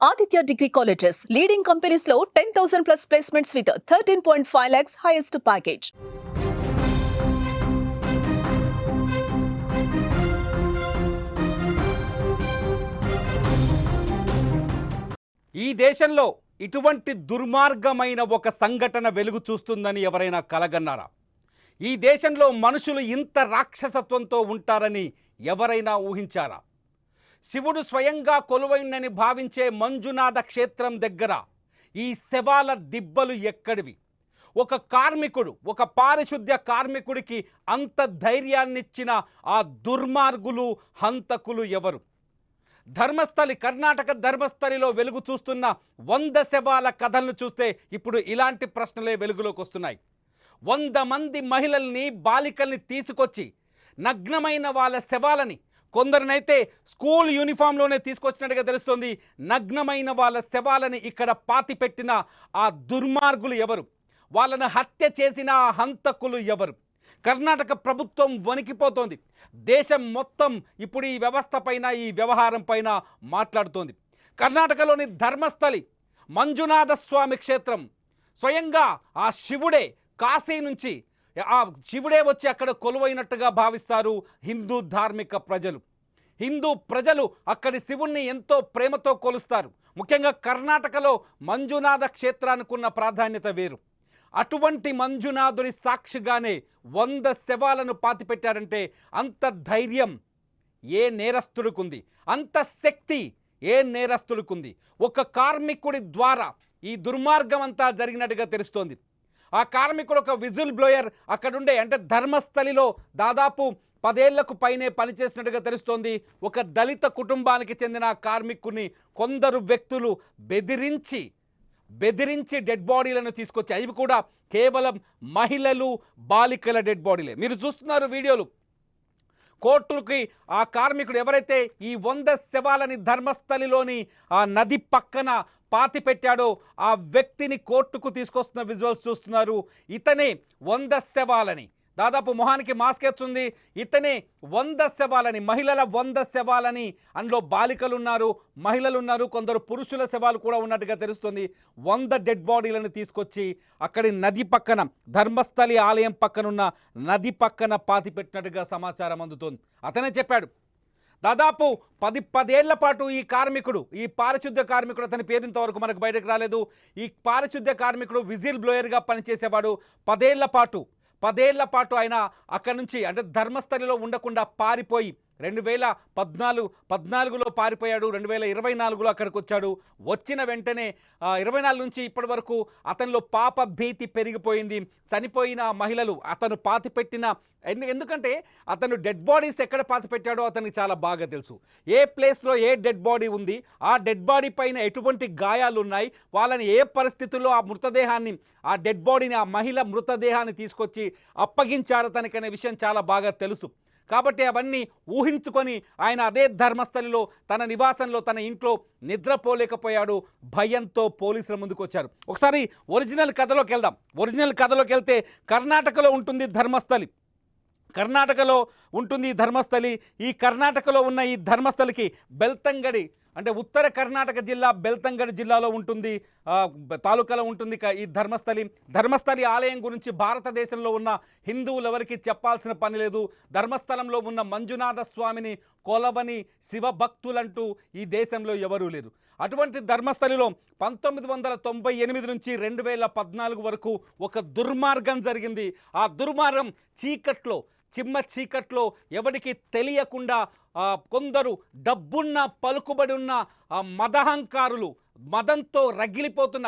Aditya Degree Colleges, leading companies లో 10,000 plus placements with 13.5 lakhs highest package. ఈ దేశంలో ఇటువంటి దుర్మార్గమైన ఒక సంఘటన వెలుగు చూస్తుందని ఎవరైనా కలగన్నారా? ఈ దేశంలో మనుషులు ఇంత రాక్షసత్వంతో ఉంటారని ఎవరైనా ఊహించారా? శివుడు స్వయంగా కొలువైనని భావించే మంజునాథ క్షేత్రం దగ్గర ఈ శవాల దిబ్బలు ఎక్కడివి? ఒక కార్మికుడు, ఒక పారిశుద్ధ్య కార్మికుడికి అంత ధైర్యాన్నిచ్చిన ఆ దుర్మార్గులు, హంతకులు ఎవరు? ధర్మస్థలి, కర్ణాటక ధర్మస్థలిలో వెలుగు చూస్తున్న 100 శవాల కథలను చూస్తే ఇప్పుడు ఇలాంటి ప్రశ్నలే వెలుగులోకి వస్తున్నాయి. 100 మంది మహిళల్ని, బాలికల్ని తీసుకొచ్చి నగ్నమైన వాళ్ళ శవాలని, కొందరినైతే స్కూల్ యూనిఫామ్లోనే తీసుకొచ్చినట్టుగా తెలుస్తోంది, నగ్నమైన వాళ్ళ శవాలని ఇక్కడ పాతిపెట్టిన ఆ దుర్మార్గులు ఎవరు? వాళ్ళను హత్య చేసిన ఆ హంతకులు ఎవరు? కర్ణాటక ప్రభుత్వం వణికిపోతోంది. దేశం మొత్తం ఇప్పుడు ఈ వ్యవస్థ పైన, ఈ వ్యవహారం పైన మాట్లాడుతోంది. కర్ణాటకలోని ధర్మస్థలి మంజునాథ స్వామి క్షేత్రం, స్వయంగా ఆ శివుడే కాశీ నుంచి ఆ శివుడే వచ్చి అక్కడ కొలువైనట్టుగా భావిస్తారు హిందూ ధార్మిక ప్రజలు. హిందూ ప్రజలు అక్కడి శివుణ్ణి ఎంతో ప్రేమతో కొలుస్తారు. ముఖ్యంగా కర్ణాటకలో మంజునాథ క్షేత్రానికి ఉన్న ప్రాధాన్యత వేరు. అటువంటి మంజునాథుని సాక్షిగానే 100 శవాలను పాతిపెట్టారంటే అంత ధైర్యం ఏ నేరస్తుడికుంది? అంత శక్తి ఏ నేరస్తుడికుంది? ఒక కార్మికుడి ద్వారా ఈ దుర్మార్గం అంతా జరిగినట్టుగా తెలుస్తోంది. ఆ కార్మికుడు ఒక విజిల్ బ్లోయర్ అక్కడుండే, అంటే ధర్మస్థలిలో దాదాపు 10 ఏళ్లకు పైనే పనిచేసినట్టుగా తెలుస్తోంది. ఒక దళిత కుటుంబానికి చెందిన కార్మికుడిని కొందరు వ్యక్తులు బెదిరించి డెడ్ బాడీలను తీసుకొచ్చి, అవి కూడా కేవలం మహిళలు, బాలికల డెడ్ బాడీలే. మీరు చూస్తున్నారు వీడియోలు. కోర్టుకి ఆ కార్మికుడు ఎవరైతే ఈ 100 శవాలని ధర్మస్థలిలోని ఆ నది పక్కన పాతి పెట్టాడో ఆ వ్యక్తిని కోర్టుకు తీసుకొస్తున్న విజువల్స్ చూస్తున్నారు. ఇతనే 100 శవాలని, దాదాపు మొహానికి మాస్క్ వేస్తుంది, ఇతనే 100 శవాలని, మహిళల 100 శవాలని, అందులో బాలికలు ఉన్నారు, మహిళలు ఉన్నారు, కొందరు పురుషుల శవాలు కూడా ఉన్నట్టుగా తెలుస్తుంది. 100 డెడ్ బాడీలను తీసుకొచ్చి అక్కడి నది పక్కన, ధర్మస్థలి ఆలయం పక్కనున్న నది పక్కన పాతి పెట్టినట్టుగా సమాచారం అందుతోంది. అతనే చెప్పాడు, దాదాపు 10 ఏళ్ల పాటు ఈ కార్మికుడు, ఈ పారిశుద్ధ్య కార్మికుడు, అతని పేరు ఇంతవరకు మనకు బయటకు రాలేదు, ఈ పారిశుద్ధ్య కార్మికుడు విజిల్ బ్లోయర్గా పనిచేసేవాడు. 10 ఏళ్ల పాటు ఆయన అక్కడి నుంచి, అంటే ధర్మస్థలిలో ఉండకుండా పారిపోయి 2014లో పారిపోయాడు. 2024లో అక్కడికి వచ్చాడు. వచ్చిన వెంటనే 24 నుంచి ఇప్పటి వరకు అతనిలో పాప భీతి పెరిగిపోయింది. చనిపోయిన మహిళలు అతను పాతిపెట్టిన, ఎందుకంటే అతను డెడ్ బాడీస్ ఎక్కడ పాతిపెట్టాడో అతనికి చాలా బాగా తెలుసు. ఏ ప్లేస్లో ఏ డెడ్ బాడీ ఉంది, ఆ డెడ్ బాడీ పైన ఎటువంటి గాయాలు ఉన్నాయి, వాళ్ళని ఏ పరిస్థితుల్లో ఆ మృతదేహాన్ని, ఆ డెడ్ బాడీని, ఆ మహిళ మృతదేహాన్ని తీసుకొచ్చి అప్పగించారు తనకనే విషయం చాలా బాగా తెలుసు. కాబట్టి అవన్నీ ఊహించుకొని ఆయన అదే ధర్మస్థలిలో తన నివాసంలో, తన ఇంట్లో నిద్రపోలేకపోయాడు. భయంతో పోలీసుల ముందుకు వచ్చారు. ఒకసారి ఒరిజినల్ కథలోకి వెళ్దాం. ఒరిజినల్ కథలోకి వెళ్తే కర్ణాటకలో ఉంటుంది ధర్మస్థలి. ఈ కర్ణాటకలో ఉన్న ఈ ధర్మస్థలికి బెల్తంగడి, అంటే ఉత్తర కర్ణాటక జిల్లా బెల్తంగడి జిల్లాలో ఉంటుంది, తాలూకాలో ఉంటుంది ఈ ధర్మస్థలి ఆలయం గురించి భారతదేశంలో ఉన్న హిందువులు ఎవరికి చెప్పాల్సిన పని లేదు. ధర్మస్థలంలో ఉన్న మంజునాథ స్వామిని కొలవని శివభక్తులంటూ ఈ దేశంలో ఎవరూ లేరు. అటువంటి ధర్మస్థలిలో 1998 నుంచి 2014 వరకు ఒక దుర్మార్గం జరిగింది. ఆ దుర్మార్గం చిమ్మ చీకట్లో ఎవరికి తెలియకుండా కొందరు డబ్బున్న, పలుకుబడి ఉన్న మదహంకారులు, మదంతో రగిలిపోతున్న,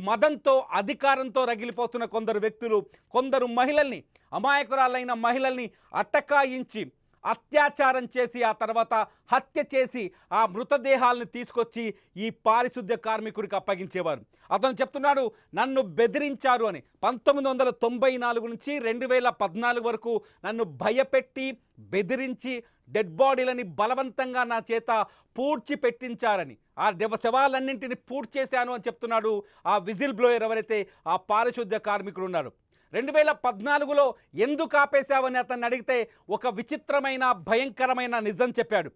మదంతో అధికారంతో రగిలిపోతున్న కొందరు వ్యక్తులు, కొందరు మహిళల్ని, అమాయకురాలైన మహిళల్ని అట్టకాయించి అత్యాచారం చేసి ఆ తర్వాత హత్య చేసి ఆ మృతదేహాలను తీసుకొచ్చి ఈ పారిశుద్ధ్య కార్మికుడికి అప్పగించేవారు. అతను చెప్తున్నాడు, నన్ను బెదిరించారు అని. 1994 నుంచి 2014 వరకు నన్ను భయపెట్టి, బెదిరించి డెడ్ బాడీలని బలవంతంగా నా చేత పూడ్చి పెట్టించారని, ఆ శవాలన్నింటినీ పూడ్చి చేశాను అని చెప్తున్నాడు ఆ విజిల్ బ్లోయర్ ఎవరైతే ఆ పారిశుద్ధ్య కార్మికుడు ఉన్నాడు. 2014లో ఎందుకు ఆపేశావని అతన్ని అడిగితే ఒక విచిత్రమైన, భయంకరమైన నిజం చెప్పాడు.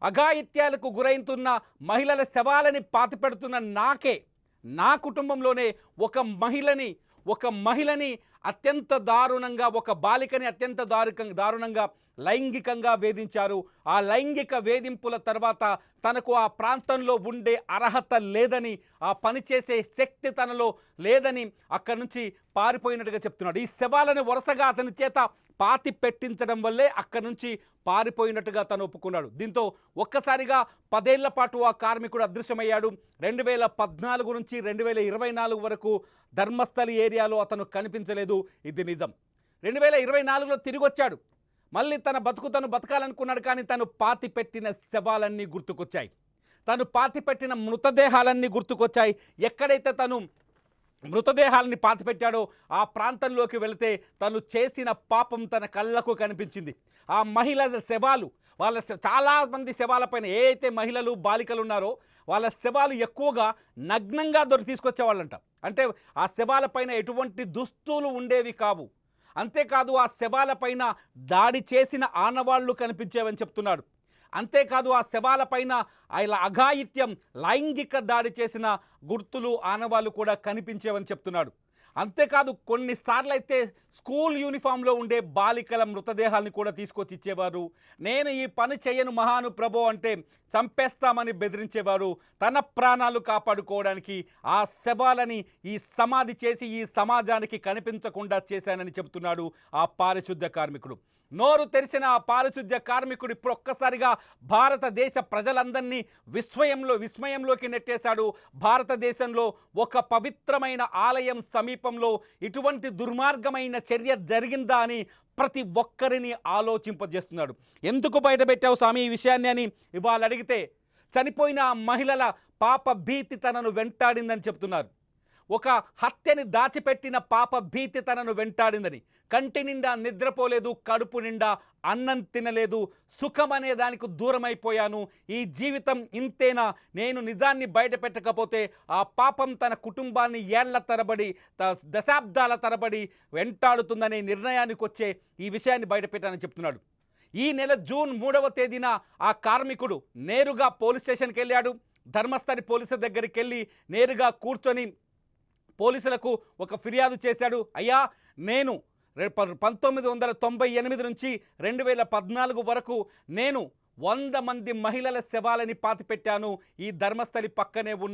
అఘాయిత్యాలకు గురైతున్న మహిళల శవాలని పాతిపెడుతున్న నా కుటుంబంలోనే ఒక మహిళని అత్యంత దారుణంగా, ఒక బాలికని అత్యంత దారుణంగా లైంగికంగా వేధించారు. ఆ లైంగిక వేధింపుల తర్వాత తనకు ఆ ప్రాంతంలో ఉండే అర్హత లేదని, ఆ పని చేసే శక్తి తనలో లేదని అక్కడి నుంచి పారిపోయినట్టుగా చెప్తున్నాడు. ఈ శవాలను వరుసగా అతని చేత పాతి పెట్టించడం వల్లే అక్కడి నుంచి పారిపోయినట్టుగా తను ఒప్పుకున్నాడు. దీంతో ఒక్కసారిగా 10 ఏళ్ల పాటు ఆ కార్మికుడు అదృశ్యమయ్యాడు. 2014 నుంచి 2024 వరకు ధర్మస్థలి ఏరియాలో అతను కనిపించలేదు. ఇది నిజం. 2024లో తిరిగి వచ్చాడు. మళ్ళీ తన బతుకు తను బతకాలనుకున్నాడు. కానీ తను పాతి పెట్టిన శవాలన్నీ గుర్తుకొచ్చాయి. తను పాతి పెట్టిన మృతదేహాలన్నీ గుర్తుకొచ్చాయి. ఎక్కడైతే తను మృతదేహాలని పాతిపెట్టాడో ఆ ప్రాంతంలోకి వెళితే తను చేసిన పాపం తన కళ్ళకు కనిపించింది. ఆ మహిళల శవాలు, చాలామంది శవాలపైన ఏ అయితే మహిళలు బాలికలు ఉన్నారో వాళ్ళ శవాలు ఎక్కువగా నగ్నంగా తీసుకొచ్చేవాళ్ళంట. అంటే ఆ శవాలపైన ఎటువంటి దుస్తులు ఉండేవి కావు. అంతేకాదు ఆ శవాలపైన దాడి చేసిన ఆనవాళ్లు కనిపించేవని చెప్తున్నాడు. అంతేకాదు ఆ శవాలపైన ఇలా అఘాయిత్యం, లైంగిక దాడి చేసిన గుర్తులు, ఆనవాళ్ళు కూడా కనిపించేవని చెప్తున్నాడు. అంతేకాదు కొన్నిసార్లు అయితే స్కూల్ యూనిఫామ్లో ఉండే బాలికల మృతదేహాలను కూడా తీసుకొచ్చి ఇచ్చేవారు. నేను ఈ పని చేయను మహానుప్రభో అంటే చంపేస్తామని బెదిరించేవారు. తన ప్రాణాలు కాపాడుకోవడానికి ఆ శవాలని ఈ సమాధి చేసి ఈ సమాజానికి కనిపించకుండా చేశానని చెబుతున్నాడు ఆ పారిశుద్ధ్య కార్మికుడు. నోరు తెరిచిన ఆ పారిశుద్ధ్య కార్మికుడు ఇప్పుడు ఒక్కసారిగా భారతదేశ ప్రజలందరినీ విస్మయంలోకి నెట్టేశాడు. భారతదేశంలో ఒక పవిత్రమైన ఆలయం సమీపంలో ఇటువంటి దుర్మార్గమైన చర్య జరిగిందా అని ప్రతి ఒక్కరిని ఆలోచింపజేస్తున్నాడు. ఎందుకు బయటపెట్టావు స్వామి ఈ విషయాన్ని అని ఇవాళ అడిగితే, చనిపోయిన ఆ మహిళల పాప భీతి తనను వెంటాడిందని చెప్తున్నారు. ఒక హత్యని దాచిపెట్టిన పాప భీతి తనను వెంటాడిందని, కంటి నిండా నిద్రపోలేదు, కడుపు నిండా అన్నం తినలేదు, సుఖం అనే దానికి దూరమైపోయాను, ఈ జీవితం ఇంతేనా, నేను నిజాన్ని బయట పెట్టకపోతే ఆ పాపం తన కుటుంబాన్ని ఏళ్ల తరబడి దశాబ్దాల తరబడి వెంటాడుతుందనే నిర్ణయానికి వచ్చే ఈ విషయాన్ని బయటపెట్టానని చెప్తున్నాడు. ఈ నెల జూన్ 3వ తేదీన ఆ కార్మికుడు నేరుగా పోలీస్ స్టేషన్కి వెళ్ళాడు. ధర్మస్థలి పోలీసుల దగ్గరికి వెళ్ళి నేరుగా కూర్చొని పోలీసులకు ఒక ఫిర్యాదు చేశాడు. అయ్యా, నేను 1998 నుంచి 2014 వరకు నేను 100 మంది మహిళల శవాలని పాతిపెట్టాను ఈ ధర్మస్థలి పక్కనే ఉన్న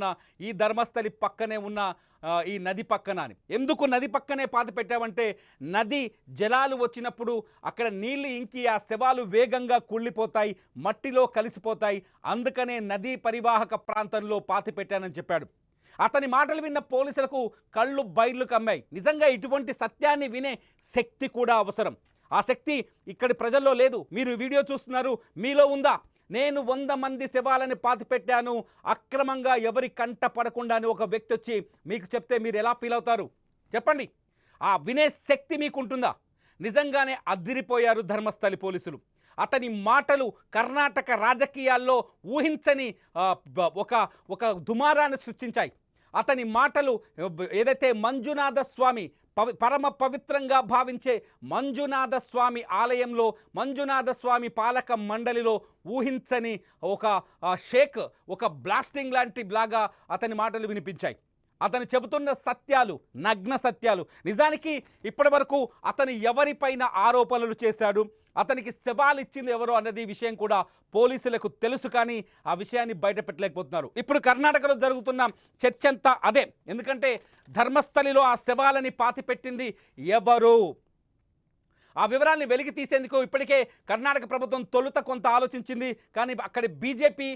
ఈ నది పక్కన అని. ఎందుకు నది పక్కనే పాతిపెట్టామంటే, నది జలాలు వచ్చినప్పుడు అక్కడ నీళ్లు ఇంకి ఆ శవాలు వేగంగా కుళ్ళిపోతాయి, మట్టిలో కలిసిపోతాయి, అందుకనే నదీ పరివాహక ప్రాంతంలో పాతిపెట్టానని చెప్పాడు. అతని మాటలు విన్న పోలీసులకు కళ్ళు బయర్లు కమ్మాయి. నిజంగా ఇటువంటి సత్యాన్ని వినే శక్తి కూడా అవసరం. ఆ శక్తి ఇక్కడి ప్రజల్లో లేదు. మీరు వీడియో చూస్తున్నారు, మీలో ఉందా? నేను 100 మంది శవాలని పాతిపెట్టాను అక్రమంగా, ఎవరి కంట పడకుండా అని ఒక వ్యక్తి వచ్చి మీకు చెప్తే మీరు ఎలా ఫీల్ అవుతారు చెప్పండి? ఆ వినే శక్తి మీకుంటుందా? నిజంగానే అదిరిపోయారు ధర్మస్థలి పోలీసులు. అతని మాటలు కర్ణాటక రాజకీయాల్లో ఊహించని ఒక దుమారాన్ని సృష్టించాయి. అతని మాటలు ఏదైతే మంజునాథ స్వామి పరమ పవిత్రంగా భావించే మంజునాథ స్వామి ఆలయంలో, మంజునాథ స్వామి పాలక మండలిలో ఊహించని ఒక షేక్, ఒక బ్లాస్టింగ్ లాంటి లాగా అతని మాటలు వినిపించాయి. అతను చెబుతున్న సత్యాలు నగ్న సత్యాలు. నిజానికి ఇప్పటి వరకు అతను ఎవరిపైన ఆరోపణలు చేశాడు, అతనికి శవాలు ఇచ్చింది ఎవరో అన్నది విషయం కూడా పోలీసులకు తెలుసు. కానీ ఆ విషయాన్ని బయట పెట్టలేకపోతున్నారు. ఇప్పుడు కర్ణాటకలో జరుగుతున్న చర్చ అంతా అదే. ఎందుకంటే ధర్మస్థలిలో ఆ శవాలని పాతిపెట్టింది ఎవరు? ఆ వివరాన్ని వెలికి తీసేందుకు ఇప్పటికే కర్ణాటక ప్రభుత్వం తొలుత కొంత ఆలోచించింది. కానీ అక్కడి బీజేపీ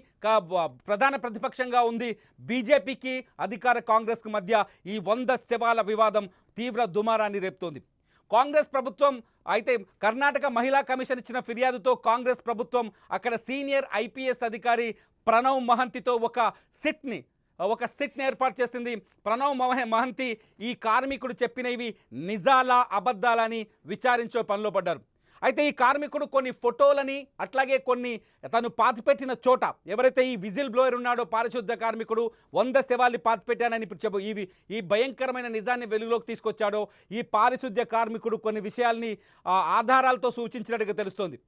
ప్రధాన ప్రతిపక్షంగా ఉంది. బీజేపీకి అధికార కాంగ్రెస్కు మధ్య ఈ 100 శవాల వివాదం తీవ్ర దుమారాన్ని రేపుతోంది. కాంగ్రెస్ ప్రభుత్వం అయితే కర్ణాటక మహిళా కమిషన్ ఇచ్చిన ఫిర్యాదుతో కాంగ్రెస్ ప్రభుత్వం అక్కడ సీనియర్ ఐపీఎస్ అధికారి ప్రణవ్ మహంతితో ఒక సిట్ని ఏర్పాటు చేసింది. ప్రణవ్ మహంతి ఈ కార్మికుడు చెప్పినవి నిజాలా అబద్ధాలా అని విచారించే పనిలో పడ్డారు. అయితే ఈ కార్మికుడు కొన్ని ఫోటోలని, అట్లాగే కొన్ని తను పాతిపెట్టిన చోట ఎవరైతే ఈ విజిల్ బ్లోయర్ ఉన్నాడో పారిశుద్ధ్య కార్మికుడు 100 శవాల్ని పాతిపెట్టానని ఇప్పుడు ఈ భయంకరమైన నిజాన్ని వెలుగులోకి తీసుకొచ్చాడో ఈ పారిశుద్ధ్య కార్మికుడు కొన్ని విషయాల్ని ఆధారాలతో సూచించినట్టుగా తెలుస్తోంది.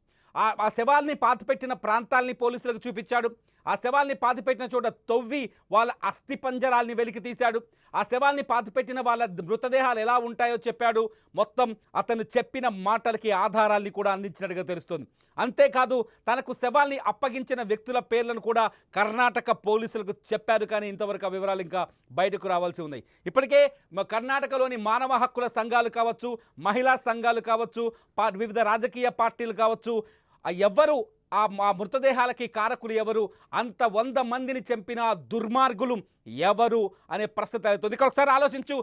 ఆ శవాల్ని పాతిపెట్టిన ప్రాంతాల్ని పోలీసులకు చూపించాడు. ఆ శవాల్ని పాతిపెట్టిన చోట తవ్వి వాళ్ళ అస్థిపంజరాల్ని వెలికి తీశాడు. ఆ శవాల్ని పాతిపెట్టిన వాళ్ళ మృతదేహాలు ఎలా ఉంటాయో చెప్పాడు. మొత్తం అతను చెప్పిన మాటలకి ఆధారాల్ని కూడా అందించినట్టుగా తెలుస్తుంది. అంతేకాదు తనకు శవాల్ని అప్పగించిన వ్యక్తుల పేర్లను కూడా కర్ణాటక పోలీసులకు చెప్పారు. కానీ ఇంతవరకు ఆ వివరాలు ఇంకా బయటకు రావాల్సి ఉన్నాయి. ఇప్పటికే కర్ణాటకలోని మానవ హక్కుల సంఘాలు కావచ్చు, మహిళా సంఘాలు కావచ్చు, వివిధ రాజకీయ పార్టీలు కావచ్చు, ఎవరు ఆ మృతదేహాలకి కారకులు ఎవరు, అంత 100 మందిని చంపిన దుర్మార్గులు ఎవరు అనే ప్రశ్న తలెత్తుంది. ఇక్కడ ఒకసారి ఆలోచించు.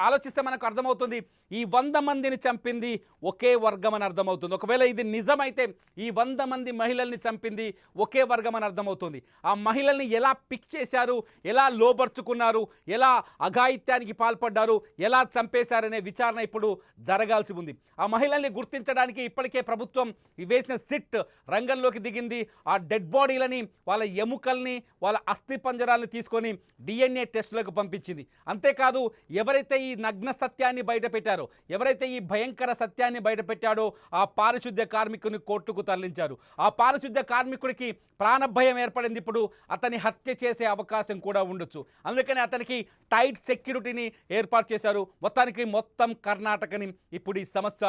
ఆలోచిస్తే మనకు అర్థమవుతుంది ఈ 100 మందిని చంపింది ఒకే వర్గం అని అర్థమవుతుంది. ఒకవేళ ఇది నిజమైతే ఈ 100 మంది మహిళల్ని చంపింది ఒకే వర్గం అని అర్థమవుతుంది. ఆ మహిళల్ని ఎలా పిక్ చేశారు, ఎలా లోబర్చుకున్నారు, ఎలా అఘాయిత్యానికి పాల్పడ్డారు, ఎలా చంపేశారనే విచారణ ఇప్పుడు జరగాల్సి ఉంది. ఆ మహిళల్ని గుర్తించడానికి ఇప్పటికే ప్రభుత్వం వేసిన సిట్ రంగంలోకి దిగింది. ఆ డెడ్ బాడీలని, వాళ్ళ ఎముకల్ని, వాళ్ళ అస్థి పంజరాల్ని తీసుకొని DNA టెస్టులకు పంపించింది. అంతేకాదు ఎవరైతే ఈ నగ్న సత్యాన్ని బయటపెట్టారో, ఎవరైతే ఈ భయంకర సత్యాన్ని బయటపెట్టాడో ఆ పారిశుద్ధ్య కార్మికుని కోర్టుకు తరలించారు. ఆ పారిశుద్ధ్య కార్మికుడికి ప్రాణభయం ఏర్పడింది. ఇప్పుడు అతని హత్య చేసే అవకాశం కూడా ఉండొచ్చు. అందుకని అతనికి టైట్ సెక్యూరిటీని ఏర్పాటు చేశారు. మొత్తం కర్ణాటకని ఇప్పుడు ఈ సమస్య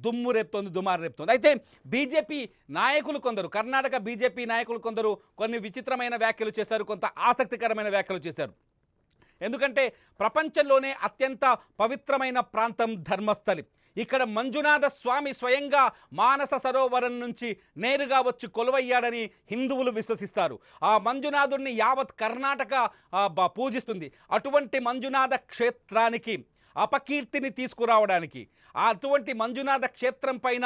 దుమ్ము రేపుతోంది, దుమారు రేపుతోంది. అయితే బీజేపీ నాయకులు కొందరు, కర్ణాటక బీజేపీ నాయకులు కొందరు కొన్ని విచిత్రమైన వ్యాఖ్యలు చేశారు, కొంత ఆసక్తికరమైన వ్యాఖ్యలు చేశారు. ఎందుకంటే ప్రపంచంలోనే అత్యంత పవిత్రమైన ప్రాంతం ధర్మస్థలి. ఇక్కడ మంజునాథ స్వామి స్వయంగా మానస సరోవరం నుంచి నేరుగా వచ్చి కొలువయ్యాడని హిందువులు విశ్వసిస్తారు. ఆ మంజునాథుడిని యావత్ కర్ణాటక పూజిస్తుంది. అటువంటి మంజునాథ క్షేత్రానికి అపకీర్తిని తీసుకురావడానికి, అటువంటి మంజునాథ క్షేత్రం పైన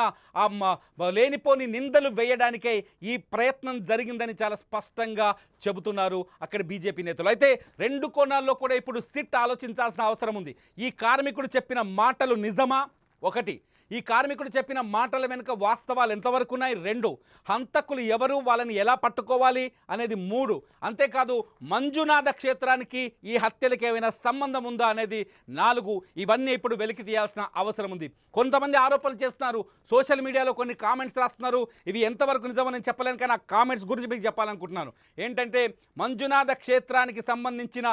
లేనిపోని నిందలు వేయడానికే ఈ ప్రయత్నం జరిగిందని చాలా స్పష్టంగా చెబుతున్నారు అక్కడ బీజేపీ నేతలు. అయితే 2 కోణాల్లో కూడా ఇప్పుడు సిట్ ఆలోచించాల్సిన అవసరం ఉంది. ఈ కార్మికుడు చెప్పిన మాటలు నిజమా? 1, ఈ కార్మికుడు చెప్పిన మాటల వెనుక వాస్తవాలు ఎంతవరకు ఉన్నాయి? 2, హంతకులు ఎవరు, వాళ్ళని ఎలా పట్టుకోవాలి అనేది 3, అంతేకాదు మంజునాథ క్షేత్రానికి ఈ హత్యలకు ఏమైనా సంబంధం ఉందా అనేది 4. ఇవన్నీ ఇప్పుడు వెలికి తీయాల్సిన అవసరం ఉంది. కొంతమంది ఆరోపణలు చేస్తున్నారు, సోషల్ మీడియాలో కొన్ని కామెంట్స్ రాస్తున్నారు. ఇవి ఎంతవరకు నిజమో నేను చెప్పలేను, కానీ ఆ కామెంట్స్ గురించి మీకు చెప్పాలనుకుంటున్నాను. ఏంటంటే మంజునాథ క్షేత్రానికి సంబంధించిన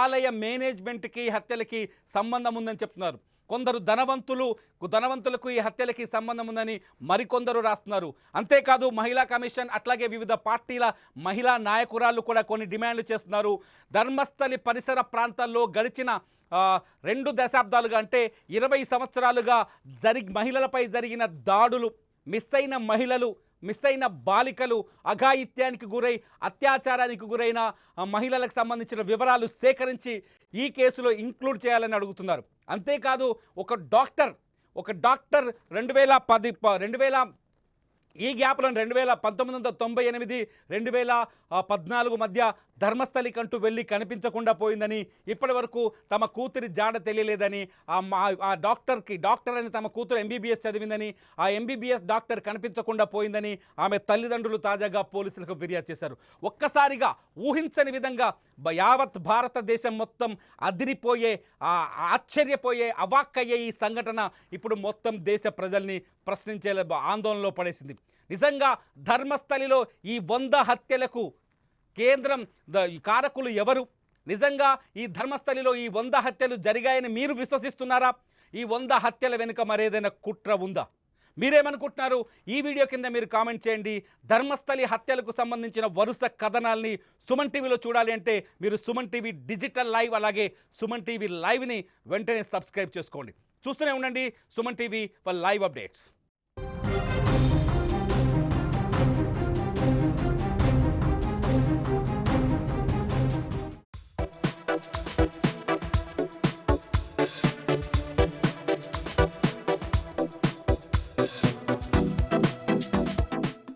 ఆలయ మేనేజ్మెంట్కి హత్యలకి సంబంధం ఉందని చెప్తున్నారు. కొందరు ధనవంతులకు ఈ హత్యలకి సంబంధం ఉందని మరికొందరు రాస్తున్నారు. అంతేకాదు మహిళా కమిషన్ అట్లాగే వివిధ పార్టీల మహిళా నాయకురాళ్ళు కూడా కొన్ని డిమాండ్లు చేస్తున్నారు. ధర్మస్థలి పరిసర ప్రాంతాల్లో గడిచిన 2 దశాబ్దాలుగా అంటే 20 సంవత్సరాలుగా మహిళలపై జరిగిన దాడులు, మిస్ అయిన మహిళలు, మిస్ అయిన బాలికలు, అఘాయిత్యానికి గురై అత్యాచారానికి గురైన మహిళలకు సంబంధించిన వివరాలు సేకరించి ఈ కేసులో ఇంక్లూడ్ చేయాలని అడుగుతున్నారు. అంతేకాదు ఒక డాక్టర్ 2010 ఈ గ్యాప్లో 1998 2014 మధ్య ధర్మస్థలికంటూ వెళ్ళి కనిపించకుండా పోయిందని, ఇప్పటి వరకు తమ కూతురి జాడ తెలియలేదని, ఆ డాక్టర్ అని తమ కూతురు MBBS చదివిందని, ఆ MBBS డాక్టర్ కనిపించకుండా పోయిందని ఆమె తల్లిదండ్రులు తాజాగా పోలీసులకు ఫిర్యాదు చేశారు. ఒక్కసారిగా ఊహించని విధంగా యావత్ భారతదేశం మొత్తం అదిరిపోయే, ఆశ్చర్యపోయే, అవాక్కయ్యే ఈ సంఘటన ఇప్పుడు మొత్తం దేశ ప్రజల్ని ప్రశ్నించే ఆందోళనలో పడేసింది. నిజంగా ధర్మస్థలిలో ఈ 100 హత్యలకు కేంద్రం కారకులు ఎవరు? నిజంగా ఈ ధర్మస్థలిలో ఈ 100 హత్యలు జరిగాయని మీరు విశ్వసిస్తున్నారా? ఈ 100 హత్యల వెనుక మరేదైనా కుట్ర ఉందా? మీరేమనుకుంటున్నారు? ఈ వీడియో కింద మీరు కామెంట్ చేయండి. ధర్మస్థలి హత్యలకు సంబంధించిన వరుస కథనాల్ని సుమన్ టీవీలో చూడాలి అంటే మీరు సుమన్ టీవీ డిజిటల్ లైవ్ అలాగే సుమన్ టీవీ లైవ్ని వెంటనే సబ్స్క్రైబ్ చేసుకోండి. చూస్తూనే ఉండండి Suman TV for live updates.